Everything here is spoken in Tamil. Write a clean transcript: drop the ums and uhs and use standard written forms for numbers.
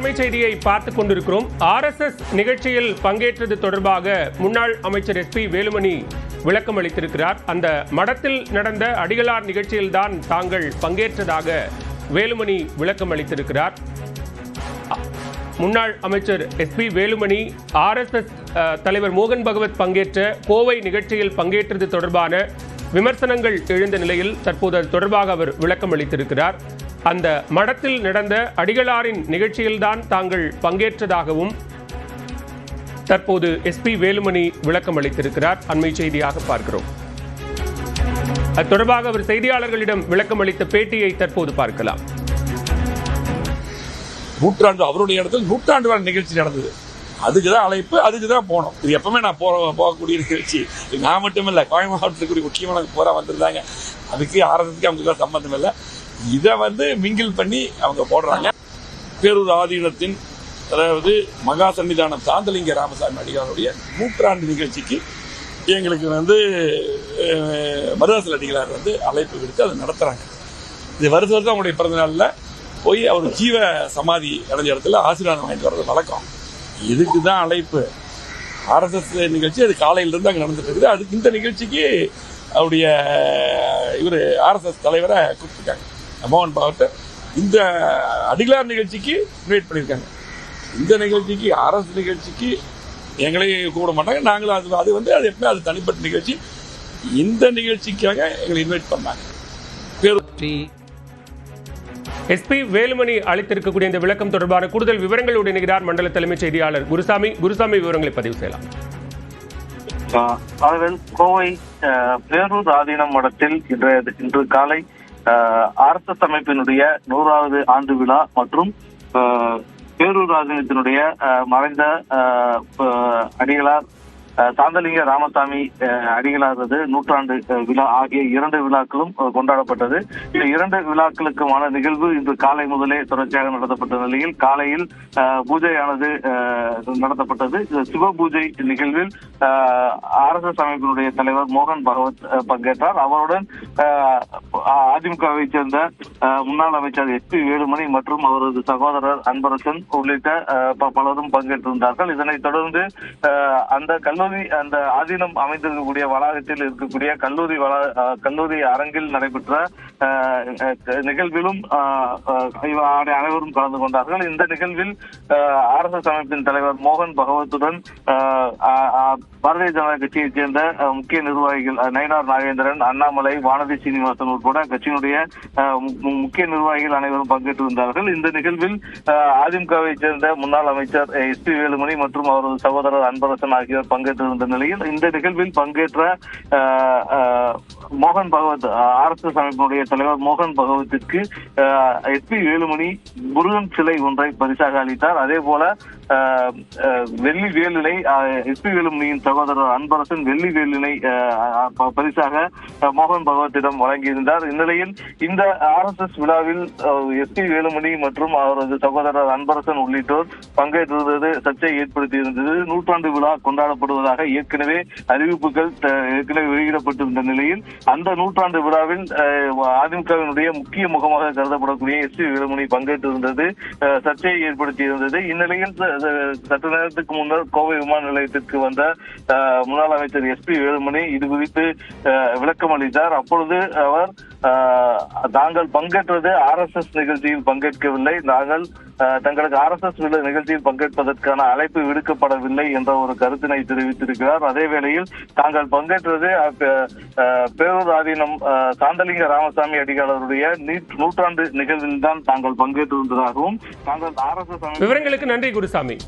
தலைமை செய்தியை பார்த்துக் கொண்டிருக்கிறோம். RSS நிகழ்ச்சியில் பங்கேற்றது தொடர்பாக முன்னாள் அமைச்சர் SP வேலுமணி விளக்கம் அளித்திருக்கிறார். அந்த மடத்தில் நடந்த அடிகளார் நிகழ்ச்சியில்தான் தாங்கள் பங்கேற்றதாக வேலுமணி விளக்கம் அளித்திருக்கிறார். முன்னாள் அமைச்சர் SP வேலுமணி RSS தலைவர் மோகன் பகவத் பங்கேற்ற கோவை நிகழ்ச்சியில் பங்கேற்றது தொடர்பான விமர்சனங்கள் எழுந்த நிலையில் தற்போது அது தொடர்பாக அவர் விளக்கம் அளித்திருக்கிறார். அந்த மடத்தில் நடந்த அடிகளாரின் நிகழ்ச்சியில்தான் தாங்கள் பங்கேற்றதாகவும் தற்போது SP வேலுமணி விளக்கம் அளித்திருக்கிறார். அண்மை செய்தியாக பார்க்கிறோம். அது தொடர்பாக அவர் செய்தியாளர்களிடம் விளக்கம் அளித்த பேட்டியை தற்போது பார்க்கலாம். நூற்றாண்டு அவருடைய இடத்தில் நூற்றாண்டு வாழ் நிகழ்ச்சி நடந்தது. அதுக்குதான் அழைப்பு, அதுக்குதான் போனோம். இது எப்பவுமே நான் போகக்கூடிய நிகழ்ச்சி. நான் மட்டும் இல்லை, கோவை மாவட்டத்துக்கு முக்கியமான போரா வந்திருந்தாங்க. அதுக்கு ஆரம்பத்துக்கு அவங்களுக்கு சம்பந்தம் இல்லை. இதை மிங்கில் பண்ணி அவங்க போடுறாங்க. பேரூர் ஆதீனத்தின் அதாவது மகா சன்னிதானம் சாந்தலிங்க ராமசாமி அடிகளாருடைய நூற்றாண்டு நிகழ்ச்சிக்கு எங்களுக்கு மருதாசல் அடிகளார் அழைப்பு விடுத்து அதை நடத்துறாங்க. இது வருஷம் அவங்களுடைய பிறந்த நாளில் போய் அவர் ஜீவ சமாதி அடைஞ்ச இடத்துல ஆசீர்வாதம் வாங்கிட்டு வர்றது வழக்கம். இதுக்கு தான் அழைப்பு. RSS நிகழ்ச்சி அது காலையிலிருந்து அங்கே நடந்துட்டு இருக்குது. அதுக்கு இந்த நிகழ்ச்சிக்கு அவருடைய இவர் RSS தலைவரை கூப்பிட்டுருக்காங்க, மோகன் பகவத். இந்த அடிகளார் நிகழ்ச்சிக்கு இன்வைட் பண்ணியிருக்காங்க. இந்த நிகழ்ச்சிக்கு RSS நிகழ்ச்சிக்கு எங்களையும் கூப்பிட மாட்டாங்க. நாங்களும் அது எப்பவுமே அது தனிப்பட்ட நிகழ்ச்சி. இந்த நிகழ்ச்சிக்காக எங்களை இன்வைட் பண்ணாங்க. SP வேலுமணி அளித்திருக்கக்கூடிய இந்த விளக்கம் தொடர்பான கூடுதல் விவரங்களோடு இணைகிறார் மண்டல தலைமைச் செய்தியாளர் குருசாமி. விவரங்களை பதிவு செய்யலாம். கோவை பேரூர் ஆதீனம் மடத்தில் இன்று காலை RSS அமைப்பினுடைய 100வது ஆண்டு விழா மற்றும் பேரூர் ஆதீனத்தினுடைய மறைந்த அடிகளார் சாந்தலிங்க ராமசாமி அடிகளாரது நூற்றாண்டு விழா ஆகிய 2 விழாக்களும் கொண்டாடப்பட்டது. இந்த 2 விழாக்களுக்குமான நிகழ்வு இன்று காலை முதலே தொடர்ச்சியாக நடத்தப்பட்ட நிலையில் காலையில் பூஜையானது நடத்தப்பட்டது. சிவ பூஜை நிகழ்வில் RSS அமைப்பினுடைய தலைவர் மோகன் பகவத் பங்கேற்றார். அவருடன் அதிமுகவை சேர்ந்த முன்னாள் அமைச்சர் SP வேலுமணி மற்றும் அவரது சகோதரர் அன்பரசன் உள்ளிட்ட பலரும் பங்கேற்றிருந்தார்கள். இதனைத் தொடர்ந்து அந்த ஆதீனம் அமைந்திருக்கக்கூடிய வளாகத்தில் இருக்கக்கூடிய கல்லூரி அரங்கில் நடைபெற்ற நிகழ்விலும் அனைவரும் கலந்து கொண்டார்கள். இந்த நிகழ்வில் RSS அமைப்பின் தலைவர் மோகன் பகவத்துடன் பாரதிய ஜனதா கட்சியைச் சேர்ந்த முக்கிய நிர்வாகிகள் நயினார் நாகேந்திரன், அண்ணாமலை, வானதி சீனிவாசன் உட்பட கட்சியினுடைய முக்கிய நிர்வாகிகள் அனைவரும் பங்கேற்றிருந்தார்கள். இந்த நிகழ்வில் அதிமுகவை சேர்ந்த முன்னாள் அமைச்சர் SP வேலுமணி மற்றும் அவரது சகோதரர் அன்பரசன் ஆகியோர் பங்கேற்றிருந்த நிலையில் இந்த நிகழ்வில் பங்கேற்ற மோகன் பகவத் RSS அமைப்பினுடைய தலைவர் மோகன் பகவத்திற்கு SP வேலுமணி முருகன் சிலை ஒன்றை பரிசாக அளித்தார். அதே போல வெள்ளி வேலினை SP வேலுமணியின் சகோதரர் அன்பரசன் வெள்ளி வேலினை பரிசாக மோகன் பகவத்திடம் வழங்கியிருந்தார். இந்நிலையில் இந்த RSS விழாவில் SP வேலுமணி மற்றும் அவரது சகோதரர் அன்பரசன் உள்ளிட்டோர் பங்கேற்றிருந்தது சர்ச்சை ஏற்படுத்தியிருந்தது. நூற்றாண்டு விழா கொண்டாடப்படுவதாக ஏற்கனவே அறிவிப்புகள் வெளியிடப்பட்டிருந்த நிலையில் அந்த நூற்றாண்டு விழாவில் அதிமுகவினுடைய முக்கிய முகமாக கருதப்படக்கூடிய SP வேலுமணி பங்கேற்றிருந்தது சர்ச்சையை ஏற்படுத்தியிருந்தது. இந்நிலையில் சற்று நேரத்துக்கு முன்னர் கோவை விமான நிலையத்திற்கு வந்த முன்னாள் அமைச்சர் SP வேலுமணி இது குறித்து விளக்கம் அளித்தார். அப்பொழுது அவர் தாங்கள் பங்கேற்றது RSS நிகழ்ச்சியில் பங்கேற்கவில்லை, தங்களுக்கு RSS நிகழ்ச்சியில் பங்கேற்பதற்கான அழைப்பு விடுக்கப்படவில்லை என்ற ஒரு கருத்தினை தெரிவித்திருக்கிறார். அதே வேளையில் தாங்கள் பங்கேற்றது பேரூர் ஆதீனம் சாந்தலிங்க ராமசாமி அடிகளாருடைய நூற்றாண்டு நிகழ்வில் தான் தாங்கள் பங்கேற்றிருந்ததாகவும் தாங்கள் RSS விவரங்களுக்கு நன்றி குருசாமி.